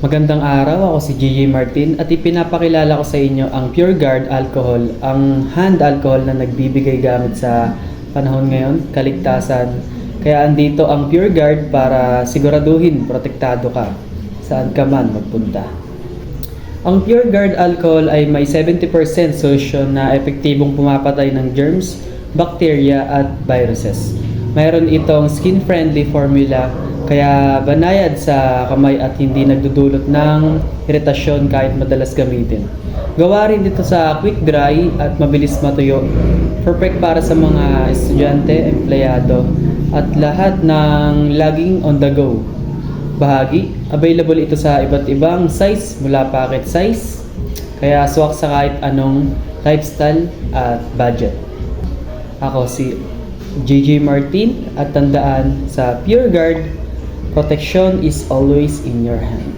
Magandang araw, ako si Gigi Martin at ipinapakilala ko sa inyo ang Pure Guard Alcohol, ang hand alcohol na nagbibigay gamit sa panahon ngayon, kaligtasan. Kaya andito ang Pure Guard para siguraduhin protektado ka saan ka man magpunta. Ang Pure Guard Alcohol ay may 70% solution na epektibong pumapatay ng germs, bacteria at viruses. Mayroon itong skin-friendly formula kaya banayad sa kamay at hindi nagdudulot ng iritasyon kahit madalas gamitin. Gawa rin dito sa quick dry at mabilis matuyo. Perfect para sa mga estudyante, empleyado at lahat ng laging on the go. Bahagi, available ito sa iba't ibang size mula packet size. Kaya swak sa kahit anong lifestyle at budget. Ako si Gigi Martin at tandaan sa Pure Guard, protection is always in your hand.